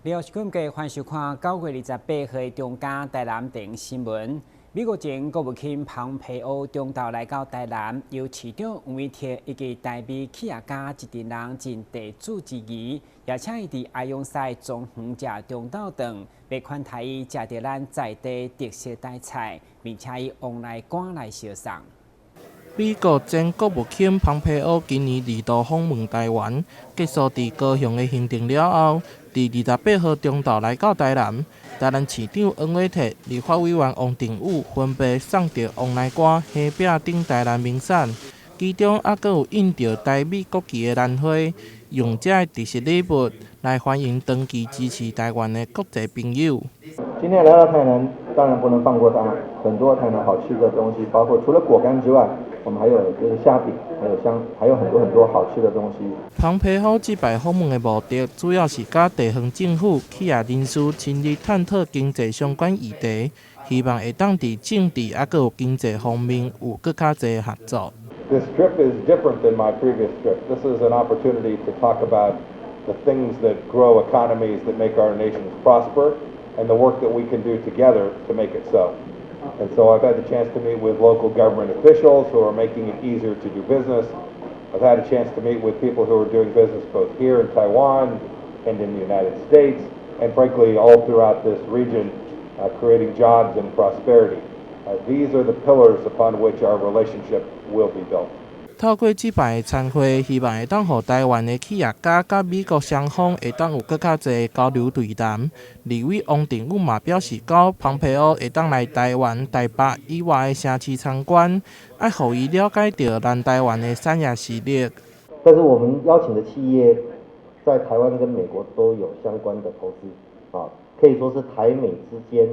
你好，是今日欢迎收看9月28号的中加台南电新闻。美国前国务卿蓬佩奥中昼来到台南，由市长黄伟哲以及台美企业家一群人尽地主之谊，也请伊伫阿勇赛中园食中昼顿，备款台语食到咱在地特色台菜，并且以往来赶来烧送。美国前国务卿蓬佩奥今年2度访问台湾，结束伫高雄的行程了后，伫28号中昼来到台南。台南市长黄伟哲、立法委员王定宇分别送着往来歌、虾饼等台南名产，其中还佫有印着台美国旗的兰花，用这的特色礼物来欢迎长期支持台湾的国际朋友。今天来到台南，当然不能放过它。很多台南好吃的东西，包括除了果干之外，我们还有虾饼，还有很多好吃的东西。蓬佩奥这摆访问的目的，主要是甲地方政府、企业人士亲自探讨经济相关议题，希望会当伫政治还有经济方面有更较侪合作。This trip is different than my previous trip. This is an opportunity to talk about the things that grow economies that make our nations prosper, and the work that we can do together to make it so. And so I've had the chance to meet with local government officials who are making it easier to do business. I've had a chance to meet with people who are doing business both here in Taiwan and in the United States, and frankly all throughout this region, creating jobs and prosperity. These are the pillars upon which our relationship will be built. 透过这摆的参会，希望会当予台湾的企业家甲美国双方会当有更较侪交流对谈。立委王定宇嘛表示，到蓬佩奥会当来台湾、台北以外的城市参观，爱予伊了解到咱台湾的产业实力。但是我们邀请的企业在台湾跟美国都有相关的投资，可以说是台美之间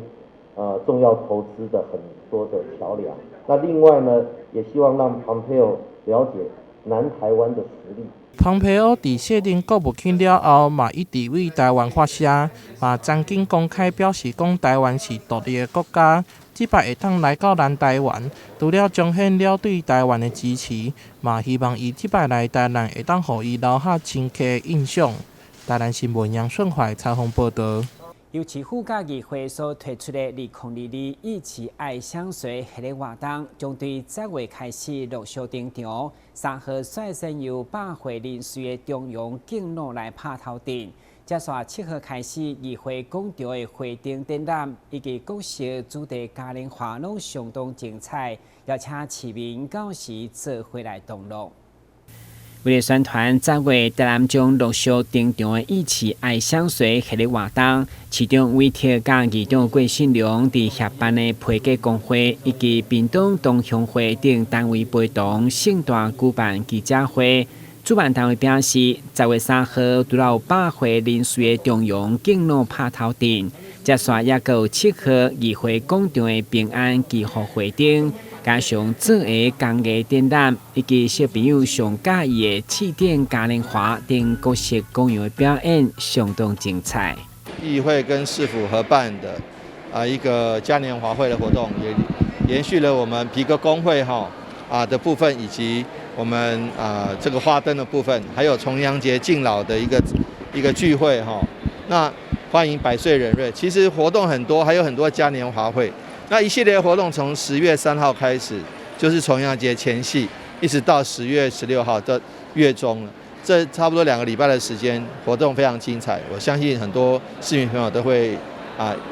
重要投资的很多的桥梁。那另外呢，也希望让蓬佩奥了解南台湾的实力。蓬佩奥伫卸任国务卿了后，嘛一直为台湾发声，嘛曾经公开表示讲台湾是独立的国家。这摆会当来到咱台湾，除了彰显了对台湾的支持，嘛希望伊这摆来台南会当予伊留下深刻的印象。台南新闻杨顺怀采访报道。由市府甲议会所推出的2022一起爱相随系列活动，将对10月开始陆续登场。3号率先由百会人士的中央敬老来拍头阵，接续7号开始议会广场的会场展览以及各式主题嘉年华拢相当精彩，邀请市民到时做回来同乐。为了宣传10月台南将陆续登场的一起爱相随系列活动，市长委托甲议长郭信良伫协办的批假工会以及屏东同乡会等单位陪同盛大举办记者会。主办单位表示，10月3号除了百会人士的中央敬老拍头阵，接续也有7号议会广场的平安祈福会场。加上做个工艺展览，以及小朋友上喜意的气垫嘉年华等各式各样的表演，相当精彩。议会跟市府合办的一个嘉年华会的活动，也延续了我们皮革工会的部分，以及我们这个花灯的部分，还有重阳节敬老的一个聚会那欢迎百岁人瑞，其实活动很多，还有很多嘉年华会。那一系列活动从10月3号开始，就是重阳节前夕，一直到10月16号的月中了。这差不多2个礼拜的时间，活动非常精彩。我相信很多市民朋友都会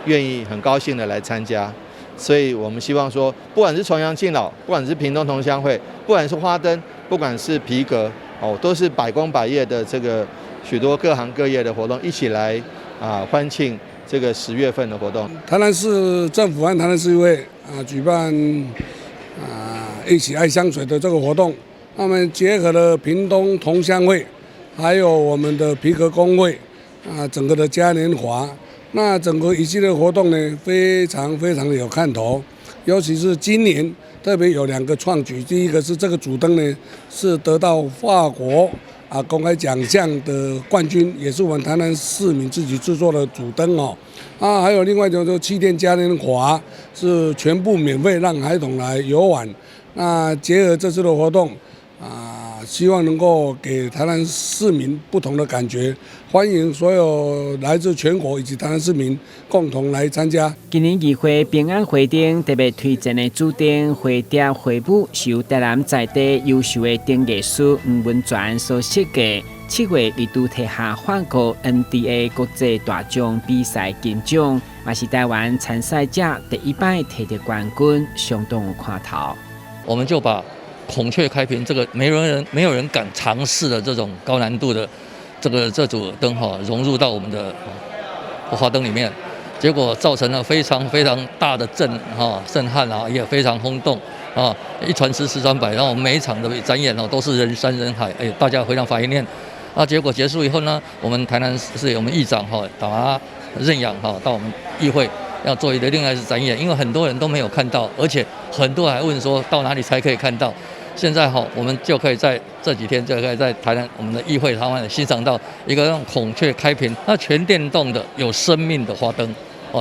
愿意很高兴的来参加。所以我们希望说，不管是重阳敬老，不管是屏东同乡会，不管是花灯，不管是皮革都是百工百业的这个许多各行各业的活动一起来欢庆这个10月份的活动。台南市政府和台南市议会举办一起爱香水的这个活动，他们结合了屏东同乡会，还有我们的皮革工会整个的嘉年华。那整个一系列活动呢，非常的有看头，尤其是今年特别有2个创举。第一个是这个主灯呢，是得到法国公开奖项的冠军，也是我们台南市民自己制作的主灯还有另外就是气垫嘉年华是全部免费让孩童来游玩。那结合这次的活动希望能够给台南市民不同的感觉，欢迎所有来自全国以及台南市民共同来参加。今年议会平安会顶特别推荐的主题会蝶会舞是由台南在地优秀的电艺师吴文全所设计。7月二度摕下法国 NDA 国际大奖比赛金奖，也是台湾参赛者第一摆摕到冠军，相当有看头。我们就把孔雀开屏这个没有人敢尝试的这种高难度的这组灯融入到我们的花灯里面，结果造成了非常大的震撼啊，也非常轰动啊，一传十十传百，然后我们每一场的展演都是人山人海，大家非常怀念。那结果结束以后呢，我们台南市我们议长把他认养到我们议会要做一个另外一次展演，因为很多人都没有看到，而且很多人还问说到哪里才可以看到。现在我们就可以在这几天就可以在台南我们的议会他们欣赏到一个让孔雀开屏，那全电动的有生命的花灯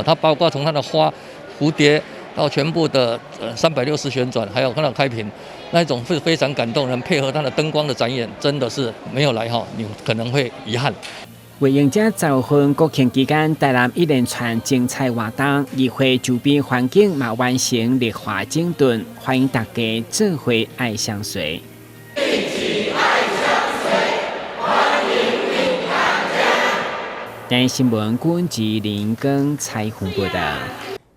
它包括从它的花、蝴蝶到全部的360旋转，还有看到开屏。那一种是非常感动人，配合它的灯光的展演，真的是没有来你可能会遗憾。为迎接10份国庆期间台南一连串精彩活动，议会周边环境嘛完成绿化整顿，欢迎大家做伙爱相随。一起爱相随，欢迎你参加。今日新闻管制林根采访报道。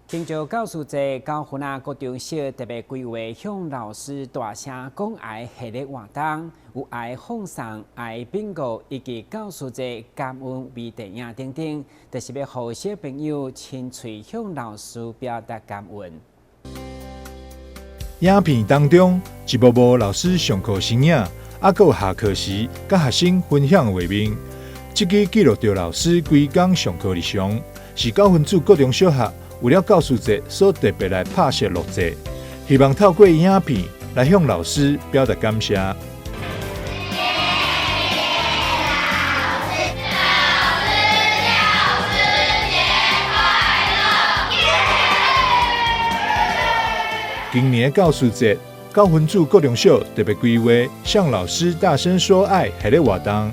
听就教师节，高雄高中小特别规划向老师大声讲爱系列活动，有爱放送、爱bingo以及教师节感恩微电影等等，就是要让小朋友亲嘴向老师表达感恩。影片当中，一幕幕老师上课生影，还有下课时甲学生分享画面，这个记录着老师规工上课日常，是高分子高中小学为了教师节所特别来拍摄录制，希望透过影片来向老师表达感谢。今年的教师节，高分子高中小特别规划向老师大声说爱系列活动，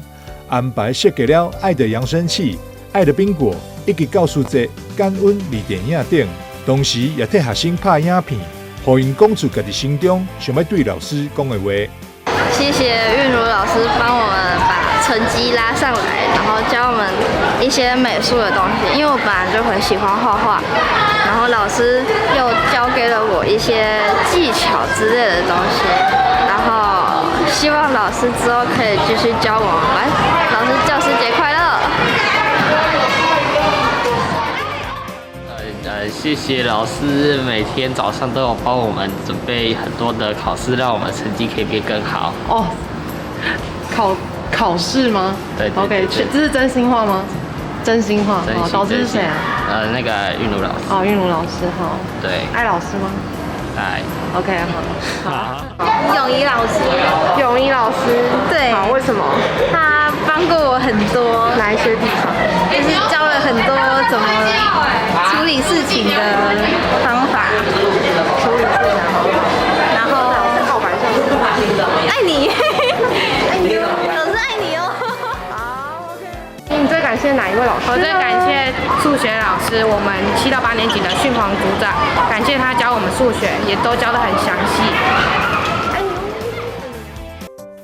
安排设计了爱的扬声器、爱的冰果以及教师节感恩微电影等，同时也替学生拍影片，互因讲出家己心中想要对老师讲的话。谢谢韵如老师帮我们把成绩拉上来，然后教我们一些美术的东西，因为我本来就很喜欢画画，然后老师又教给了我一些技巧之类的东西，然后希望老师之后可以继续教我们。老师教师节快乐！谢谢老师每天早上都有帮我们准备很多的考试，让我们成绩可以变更好。哦，考试吗？对 OK， 这是真心话吗？真心话。老师是谁啊？那个韵如老师。哦，韵如老师好。对。艾老师吗？爱。OK， 好。泳仪老师。泳仪老师。对。好，为什么？他帮过我很多。哪一些地方？就是教了很多怎么处理事情的方法。处理事情的方法。然后。告白上是爱你。爱你哦。老师爱你哦。好 ，OK。你最感谢哪一位老师？我最感谢数学老师，我们7到8年级的训黄组长，感谢他教我们数学，也都教得很详细。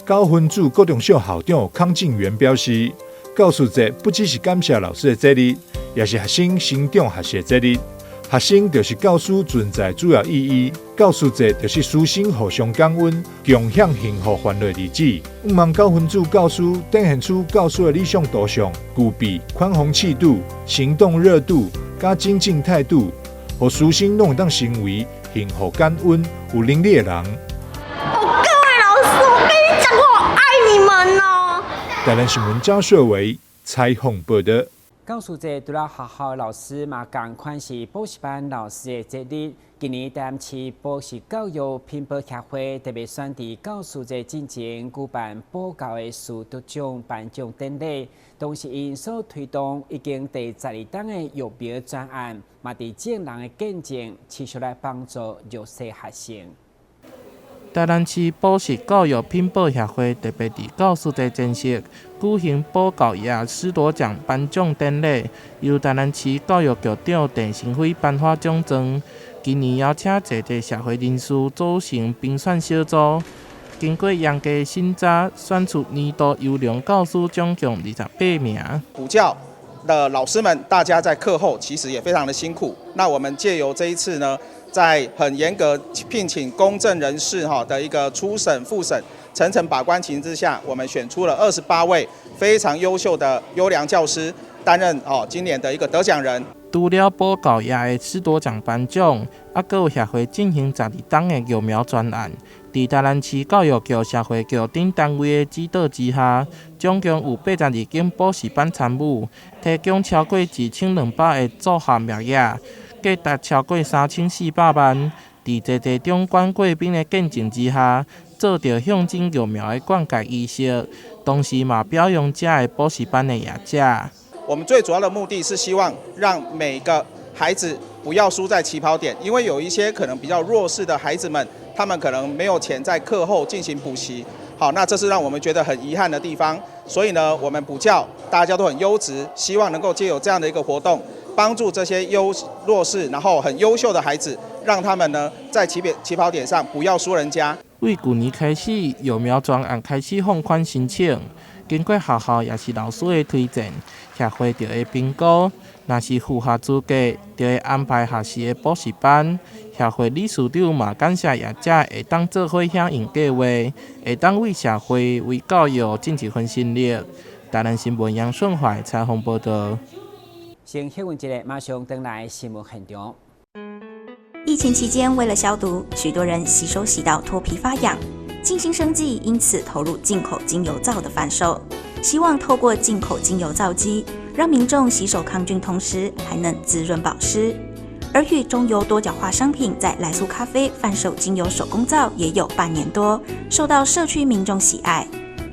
高分子高中小校长康敬元表示，教师节不只是感谢老师的节日，也是学生成长学习的节日。学生就是教师存在主要意义，教师节就是师生互相感恩，共享幸福欢乐日子。希望高分子教师展现出教师的理想图像，具备宽宏气度、行动热度、加精进态度，互师生拢当成为幸福感恩、有能力的人。各位老师，我跟你讲，我好爱你们哦。台南新闻张硕维采访报道。教师节除了学校老师嘛，同款是补习班老师的节日。今年台南市补习教育品保协会特别选伫教师节进前举办补教的师得奖颁奖典礼，同时因所推动已经第12档的育苗专案，嘛伫众人的见证，持续来帮助弱势学生。台台南市宝石教育品保协会特别伫教师节前夕举行保教业师铎奖颁奖典礼，由台南市教育局长陈成辉颁发奖状。今年邀请侪个社会人士组成评选小组，经过严格审查，选出年度优良教师总共28名。补教的老师们，大家在课后其实也非常的辛苦。那我们借由这一次呢，在很严格聘请公正人士的一个初审、复审、层层把关情之下，我们选出了28位非常优秀的优良教师，担任今年的一个得奖人。除了保教业的师铎奖颁奖，还有协会进行12档的育苗专案。伫台南市教育局、社会局等单位的指导之下，总共有82间补习班参与，提供超过1200的组合苗业，价值超过3400万。伫侪侪中冠贵宾的见证之下，做到向前育苗的灌溉仪式，同时嘛表扬这的补习班的业者。我们最主要的目的是希望让每个孩子不要输在起跑点，因为有一些可能比较弱势的孩子们，他们可能没有钱在课后进行补习。好，那这是让我们觉得很遗憾的地方。所以呢，我们补教大家都很优质，希望能够借由这样的一个活动，帮助这些弱势然后很优秀的孩子，让他们呢在起跑点上不要输人家。为去年开始，育苗专案开始放宽申请，经过学校也是老师的推荐，协会就会评估，若是符合资格，就会安排合适的补习班。协会理事长嘛感谢业者会当做伙响应计划，会当为社会、为教育尽一份心力。台南新闻杨顺怀采访报道。先休息一下，马上回来新闻现场。疫情期间，为了消毒，许多人洗手洗到脱皮发痒。静心生技因此投入进口精油皂的贩售，希望透过进口精油皂机，让民众洗手抗菌，同时还能滋润保湿。而与中油多角化商品在来速咖啡贩售精油手工皂也有半年多，受到社区民众喜爱。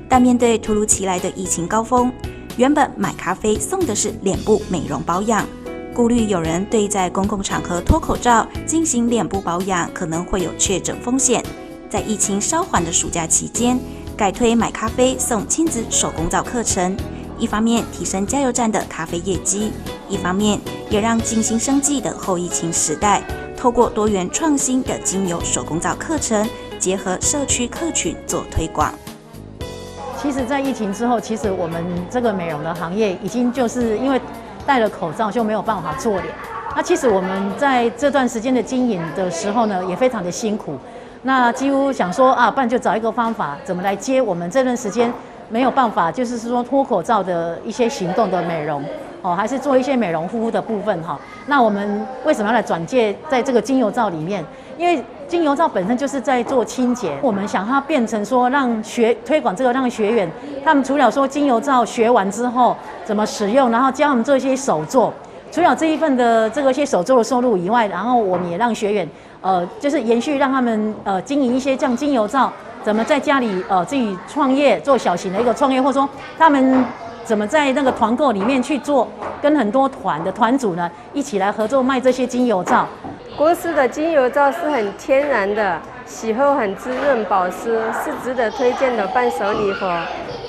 但面对突如其来的疫情高峰，原本买咖啡送的是脸部美容保养，顾虑有人对在公共场合脱口罩进行脸部保养可能会有确诊风险，在疫情稍缓的暑假期间，改推买咖啡送亲子手工皂课程，一方面提升加油站的咖啡业绩，一方面也让静心生技的后疫情时代，透过多元创新的精油手工皂课程，结合社区客群做推广。其实，在疫情之后，其实我们这个美容的行业已经就是因为戴了口罩就没有办法做脸。那其实我们在这段时间的经营的时候呢，也非常的辛苦。那几乎想说啊，不然就找一个方法，怎么来接我们这段时间没有办法，就是说脱口罩的一些行动的美容，还是做一些美容护肤的部分哈。那我们为什么要来转介在这个精油皂里面？因为精油皂本身就是在做清洁，我们想它变成说推广这个，让学员他们除了说精油皂学完之后怎么使用，然后教他们做一些手作，除了这一份的这个一些手作的收入以外，然后我们也让学员就是延续让他们经营一些这样精油皂，怎么在家里自己创业做小型的一个创业，或者说他们怎么在那个团购里面去做，跟很多团的团主呢一起来合作卖这些精油皂。国师的精油皂是很天然的，洗后很滋润保湿，是值得推荐的伴手礼盒。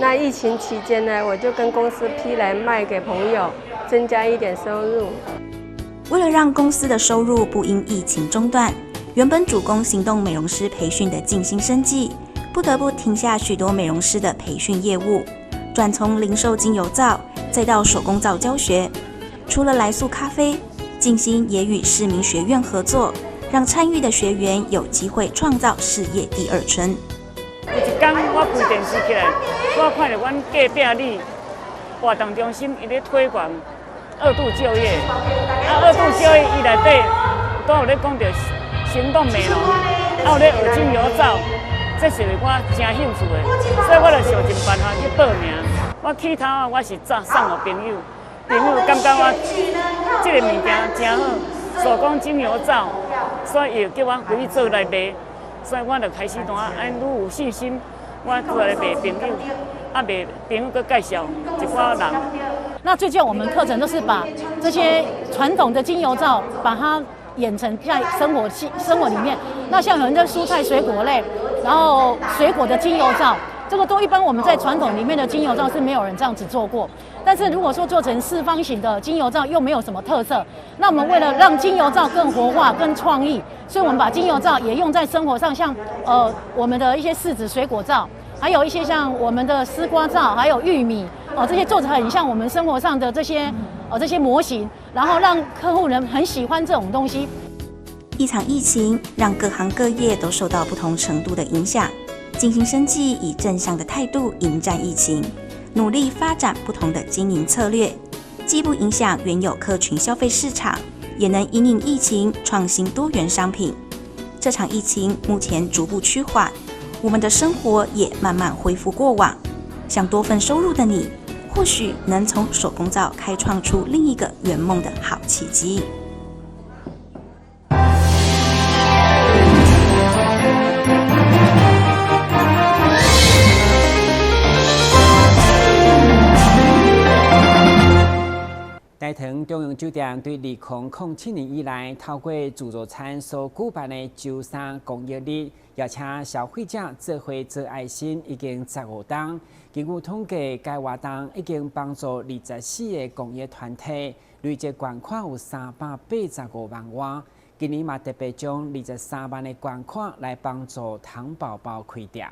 那疫情期间呢，我就跟公司批来卖给朋友，增加一点收入。为了让公司的收入不因疫情中断，原本主攻行动美容师培训的静心生技，不得不停下许多美容师的培训业务，转从零售精油皂，再到手工皂教学。除了来速咖啡，静心也与市民学院合作，让参与的学员有机会创造事业第二春。有一天我开电视起来，我看到阮隔壁里活动中心伊咧推广二度就业，二度就业伊内底都有咧讲到行动美容，有咧学精油皂，这是我真兴趣的，所以我就想尽办法去报名。我起头我是送互朋友。朋友感觉我这个物件真好，手工精油皂，所以又叫我回去做来卖，所以我就开始愈有信心，我做来卖朋友，卖朋友佮介绍一寡人。那最近我们课程都是把这些传统的精油皂，把它演成在生活里面。那像有人的蔬菜水果类，然后水果的精油皂，这个都一般我们在传统里面的精油皂是没有人这样子做过。但是如果说做成四方形的精油皂又没有什么特色，那我们为了让精油皂更活化、更创意，所以我们把精油皂也用在生活上，像我们的一些柿子水果皂，还有一些像我们的丝瓜皂，还有玉米这些做得很像我们生活上的这些模型，然后让客户人很喜欢这种东西。一场疫情让各行各业都受到不同程度的影响，进行生计以正向的态度迎战疫情，努力发展不同的经营策略，既不影响原有客群消费市场，也能因应疫情创新多元商品。这场疫情目前逐步趋缓，我们的生活也慢慢恢复过往。想多份收入的你，或许能从手工皂开创出另一个圆梦的好契机。大同中央酒店对2007年以来透过自助餐所举办的13公益日，邀请消费者做伙做爱心已经15档。根据统计，该活动已经帮助24个公益团体，累计捐款有385万元。今年嘛特别将23万的捐款来帮助糖宝宝开店。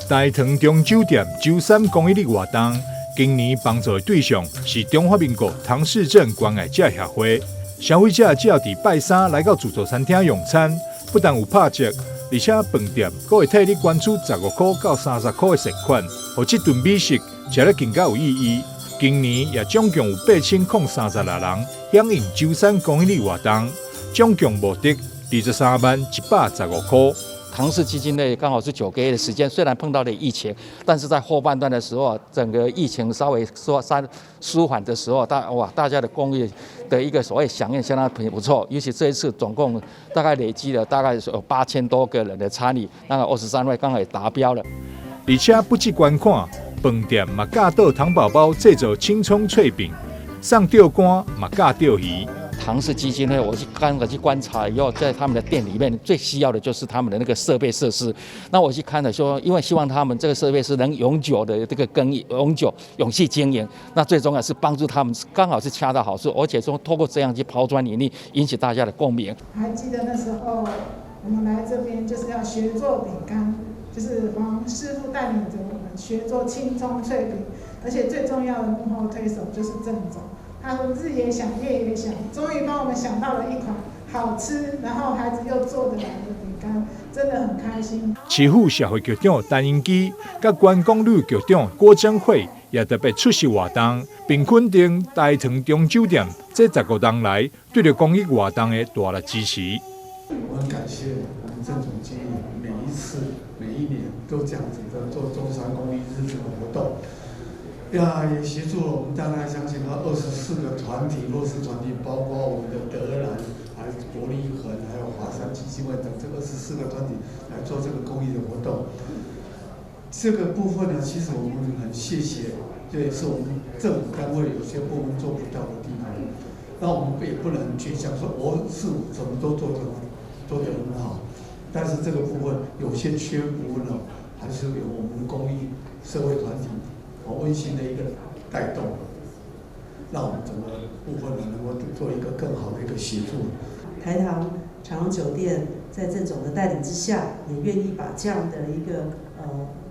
大同中酒店13公益日活动。今年帮助的对象是中华民国唐氏症关爱者协会。消费者只要伫拜三来到自助餐厅用餐，不但有拍折，而且饭店还会替你捐出15块到30块的善款，让这顿美食吃得更加有意义。今年也总共有8036人响应13公益日活动，总共募得23万115块。唐氏基金会刚好是9个月的时间，虽然碰到了疫情，但是在后半段的时候，整个疫情稍微舒缓的时候，大家的公益的一个所谓响应相当不错。尤其这一次总共大概累积了大概有8000多个人的参与，那个23位刚好也达标了。而且不止捐款，饭店嘛教导糖宝宝制作青葱脆饼，上钓竿嘛教钓鱼。唐氏基金会，我去观察以后，在他们的店里面最需要的就是他们的那个设备设施。那我去看了说，因为希望他们这个设备是能永久的这个耕耘，永续经营。那最重要是帮助他们，刚好是恰到好处，而且说透过这样去抛砖引玉，引起大家的共鸣。还记得那时候我们来这边就是要学做饼干，就是黄师傅带领着我们学做青葱脆饼，而且最重要的幕后推手就是郑总。他说日也想，夜也想，终于帮我们想到了一款好吃，然后孩子又做得来的饼干，真的很开心。市府社会局长陈英基、甲观光旅局长郭正惠也特别出席活动，并肯定大同中酒店这15年来对着公益活动的大力支持。我很感谢我们郑总经理每一年都这样子的做中山公益日这个活动。也协助了我们大概相信到24个团体、弱势团体，包括我们的德兰、还有国立恒、还有华山基金会等这24个团体来做这个公益的活动。这个部分呢，其实我们很谢谢，这也是我们政府单位有些部门做不到的地方。那我们也不能去想说我是怎么都做得很好，但是这个部分有些缺部分呢，还是由我们的公益社会团体。温馨的一个带动，让我们整个部分能够做一个更好的一个协助。台糖长荣酒店在郑总的带领之下，也愿意把这样的一个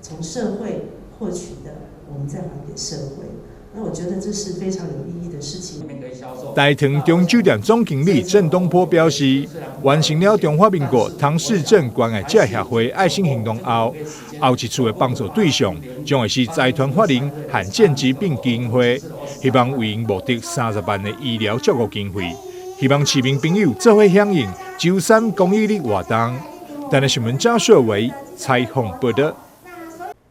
从社会获取的，我们再还给社会。那我觉得这是非常有意义的事情。大同中酒店总经理郑东坡表示，完成了中华民国唐氏症关爱者协会爱心行动后一次的帮助对象将会是财团法人罕见疾病基金会，希望为因募得30万的医疗照顾经费，希望市民朋友做伙响应13公益日活动。但是新闻张硕维采访报道。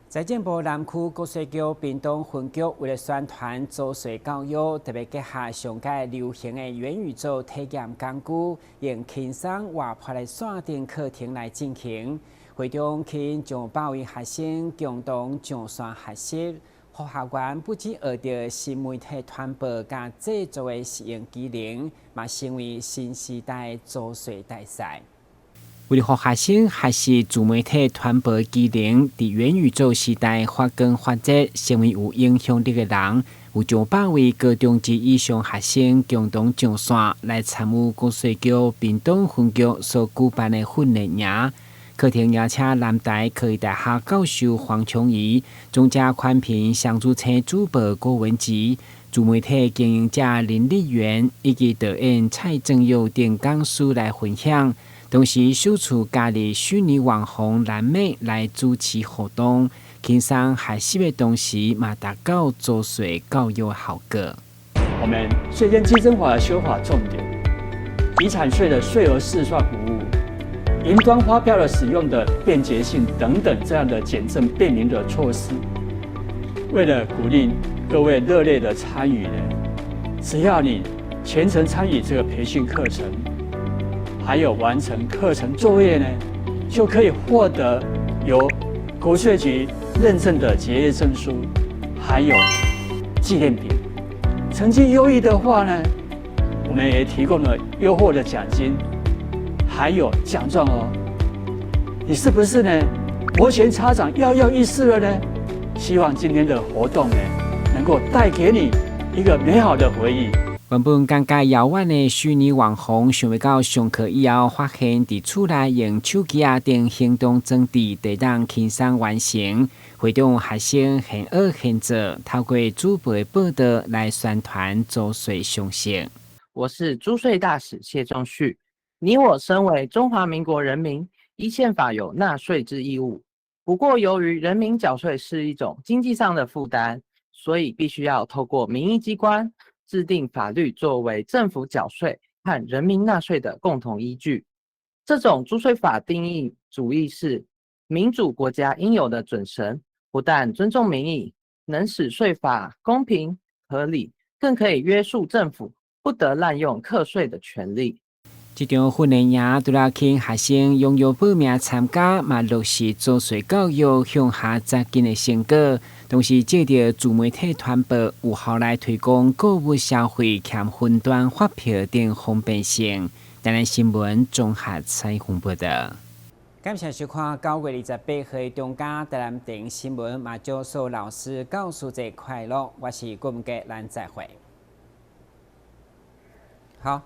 财政部南区国税局屏东分局为了宣传租税教育，特别结合上届流行的元宇宙体验工具，用轻松活泼的线上课程来进行。会中去将100位学生共同上线学习，让校员不止学到新媒体传播甲制作的实用技能，嘛成为新时代租税大赛。为了让学生学习自媒体传播技能，在元宇宙时代发光发热，成为有影响力的人，有900位高中及以上学生共同上线来参与国税局屏东分局所举办的训练营。课程邀请南台科技大学教授黄琼怡、中嘉宽屏相主车主播郭文吉、自媒体经营者林丽媛以及导演蔡正佑等讲师来分享。同时，首次加入虚拟网红蓝妹来主持活动，轻松学习的同时，嘛达到做税教育效果。我们税捐稽征法的修法重点，遗产税的税额试算服务，云端发票的使用的便捷性等等这样的简政便民的措施，为了鼓励各位热烈的参与呢，只要你全程参与这个培训课程。还有完成课程作业呢，就可以获得由国税局认证的结业证书，还有纪念品。成绩优异的话呢，我们也提供了优厚的奖金，还有奖状哦。你是不是呢？摩拳擦掌，跃跃欲试了呢？希望今天的活动呢，能够带给你一个美好的回忆。原本感觉遥远的虚拟网红，想要到上课以后，发现伫厝内用手机等行动装置，得当轻松完成。会中学生现学现做，透过主播的报道来宣传租税上线。我是租税大使谢仲旭。你我身为中华民国人民，依宪法有纳税之义务。不过，由于人民缴税是一种经济上的负担，所以必须要透过民意机关制定法律作为政府缴税和人民纳税的共同依据。这种租税法定义主义是民主国家应有的准绳，不但尊重民意，能使税法公平合理，更可以约束政府不得滥用课税的权利。这场训练营除了请学生踊跃报名参加，嘛落实租税教育向下扎根的成果。同时，借着自媒体传播，有效来推广购物消费欠分段发票等方便性。台南新闻综合采访报道。感谢收看9月28号的中嘉台南电影新闻，马教授老师教师节快乐！我是郭文杰，咱再会。好。